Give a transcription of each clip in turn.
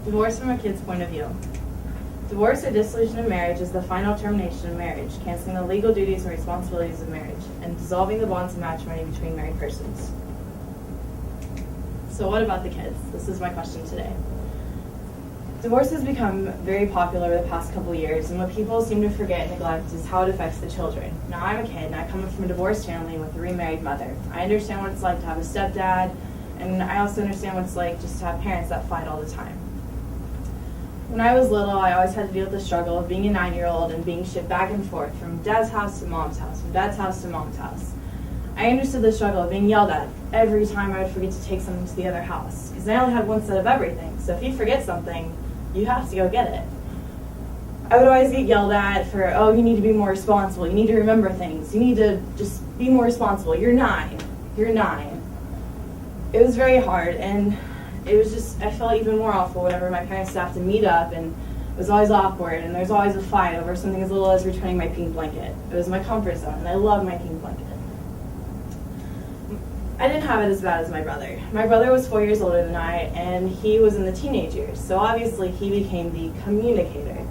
Divorce from a kid's point of view. Divorce or dissolution of marriage is the final termination of marriage, canceling the legal duties and responsibilities of marriage, and dissolving the bonds of matrimony between married persons. So what about the kids? This is my question today. Divorce has become very popular over the past couple of years, and what people seem to forget and neglect is how it affects the children. Now, I'm a kid, and I come from a divorced family with a remarried mother. I understand what it's like to have a stepdad, and I also understand what it's like just to have parents that fight all the time. When I was little, I always had to deal with the struggle of being a 9-year-old and being shipped back and forth from dad's house to mom's house, from dad's house to mom's house. I understood the struggle of being yelled at every time I would forget to take something to the other house, because I only had one set of everything, so if you forget something, you have to go get it. I would always get yelled at for, oh, you need to be more responsible, you need to remember things, you need to just be more responsible, you're 9. It was very hard, and it was just, I felt even more awful whenever my parents would have to meet up, and it was always awkward, and there was always a fight over something as little as returning my pink blanket. It was my comfort zone, and I loved my pink blanket. I didn't have it as bad as my brother. My brother was 4 years older than I, and he was in the teenage years, so obviously he became the communicator.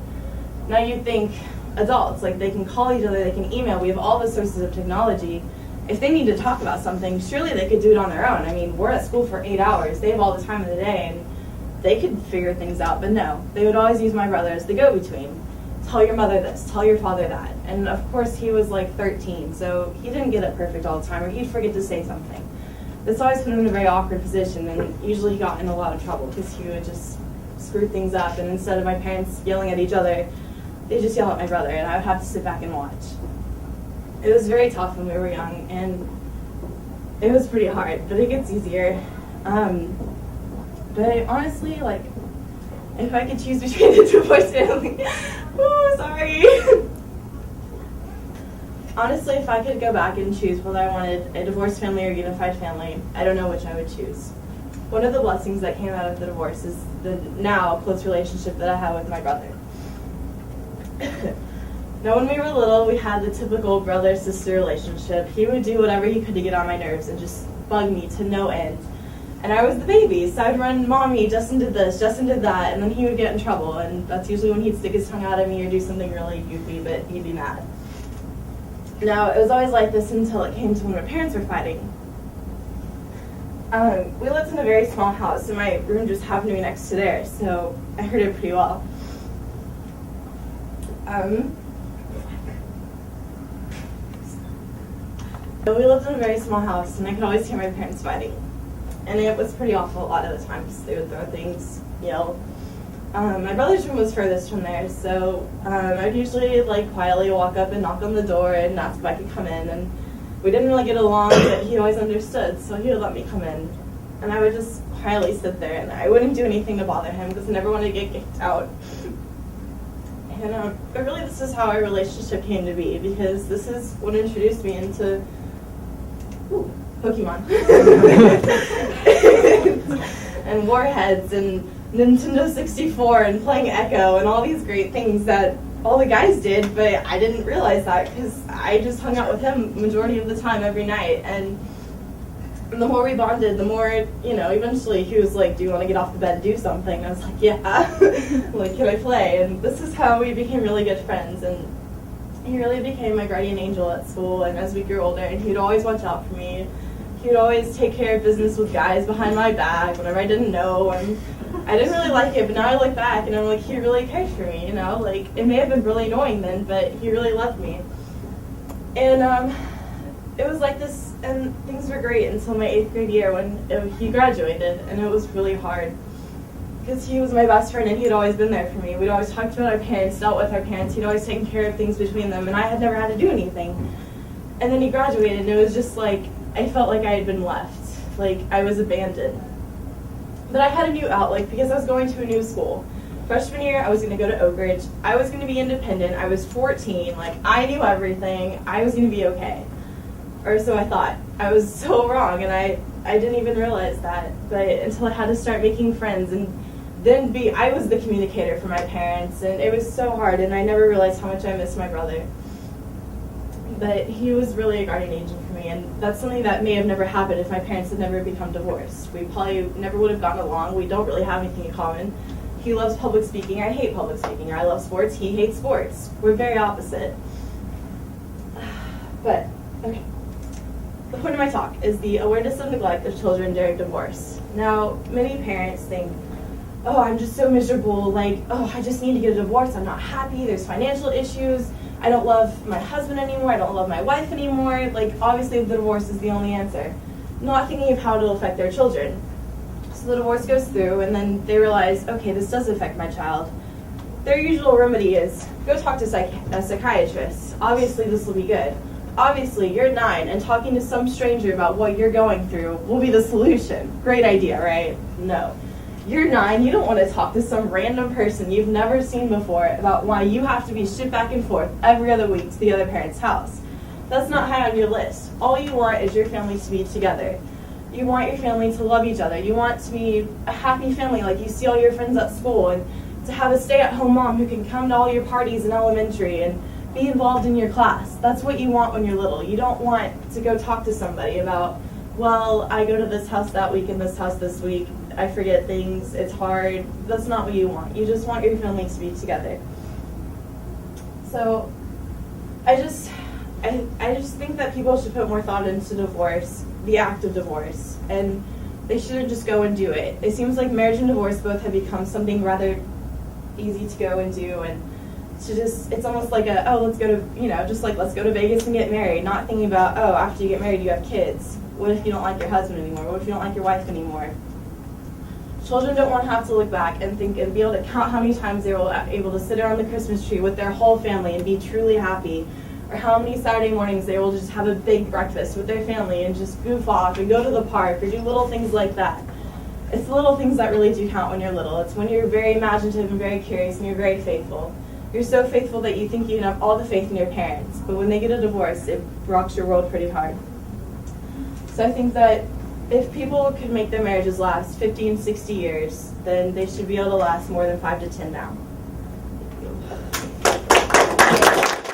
Now you'd think adults, like they can call each other, they can email, we have all the sources of technology. If they need to talk about something, surely they could do it on their own. I mean, we're at school for 8 hours, they have all the time of the day, and they could figure things out, but no. They would always use my brother as the go-between. Tell your mother this, tell your father that. And of course he was like 13, so he didn't get it perfect all the time, or he'd forget to say something. This always put him in a very awkward position, and usually he got in a lot of trouble because he would just screw things up, and instead of my parents yelling at each other, they just yell at my brother, and I would have to sit back and watch. It was very tough when we were young, and it was pretty hard, but it gets easier. But honestly, like, if I could choose between the divorced family, sorry. Honestly, if I could go back and choose whether I wanted a divorced family or a unified family, I don't know which I would choose. One of the blessings that came out of the divorce is the now close relationship that I have with my brother. Now, when we were little, we had the typical brother-sister relationship. He would do whatever he could to get on my nerves and just bug me to no end. And I was the baby, so I'd run, Mommy, Justin did this, Justin did that, and then he would get in trouble, and that's usually when he'd stick his tongue out at me or do something really goofy, but he'd be mad. Now, it was always like this until it came to when my parents were fighting. We lived in a very small house, and my room just happened to be next to theirs, so I heard it pretty well. We lived in a very small house, and I could always hear my parents fighting. And it was pretty awful a lot of the times. They would throw things, yell. My brother's room was furthest from there, so I'd usually quietly walk up and knock on the door and ask if I could come in. And we didn't really get along, but he always understood, so he would let me come in. And I would just quietly sit there, and I wouldn't do anything to bother him because I never wanted to get kicked out. And but really, this is how our relationship came to be, because this is what introduced me into Pokemon and Warheads and Nintendo 64 and playing Echo and all these great things that all the guys did, but I didn't realize that because I just hung out with him majority of the time every night. And the more we bonded, the more, eventually he was like, do you want to get off the bed and do something? And I was like, yeah. Can I play? And this is how we became really good friends. And he really became my guardian angel at school, and as we grew older, and he'd always watch out for me. He'd always take care of business with guys behind my back whenever I didn't know, and I didn't really like it, but now I look back and I'm like, he really cared for me, it may have been really annoying then, but he really loved me. And it was like this, and things were great until my 8th grade year when he graduated, and it was really hard. Because he was my best friend and he'd always been there for me. We'd always talked about our parents, dealt with our parents, he'd always taken care of things between them, and I had never had to do anything. And then he graduated, and it was just I felt like I had been left, I was abandoned. But I had a new outlook because I was going to a new school. Freshman year, I was going to go to Oak Ridge. I was going to be independent. I was 14. I knew everything. I was going to be okay. Or so I thought. I was so wrong, and I didn't even realize that. But until I had to start making friends, and then I was the communicator for my parents, and it was so hard, and I never realized how much I missed my brother. But he was really a guardian angel for me, and that's something that may have never happened if my parents had never become divorced. We probably never would have gotten along. We don't really have anything in common. He loves public speaking, I hate public speaking. I love sports, he hates sports. We're very opposite. But, okay. The point of my talk is the awareness of neglect of children during divorce. Now, many parents think, oh, I'm just so miserable, like, oh, I just need to get a divorce, I'm not happy, there's financial issues, I don't love my husband anymore, I don't love my wife anymore, like, obviously the divorce is the only answer. Not thinking of how it'll affect their children. So the divorce goes through, and then they realize, okay, this does affect my child. Their usual remedy is, go talk to a psychiatrist. Obviously this will be good. Obviously, you're 9, and talking to some stranger about what you're going through will be the solution. Great idea, right? No. You're 9, you don't want to talk to some random person you've never seen before about why you have to be shipped back and forth every other week to the other parent's house. That's not high on your list. All you want is your family to be together. You want your family to love each other. You want to be a happy family like you see all your friends at school, and to have a stay-at-home mom who can come to all your parties in elementary and be involved in your class. That's what you want when you're little. You don't want to go talk to somebody about, well, I go to this house that week and this house this week. I forget things. It's hard. That's not what you want. You just want your family to be together. So I just think that people should put more thought into divorce, the act of divorce, and they shouldn't just go and do it. It seems like marriage and divorce both have become something rather easy to go and do, and it's almost like let's go to, let's go to Vegas and get married, not thinking about, after you get married you have kids. What if you don't like your husband anymore? What if you don't like your wife anymore? Children don't want to have to look back and think and be able to count how many times they were able to sit around the Christmas tree with their whole family and be truly happy, or how many Saturday mornings they will just have a big breakfast with their family and just goof off and go to the park or do little things like that. It's the little things that really do count when you're little. It's when you're very imaginative and very curious and you're very faithful. You're so faithful that you think you have all the faith in your parents, but when they get a divorce, it rocks your world pretty hard. So I think that if people could make their marriages last 50 and 60 years, then they should be able to last more than 5 to 10 now.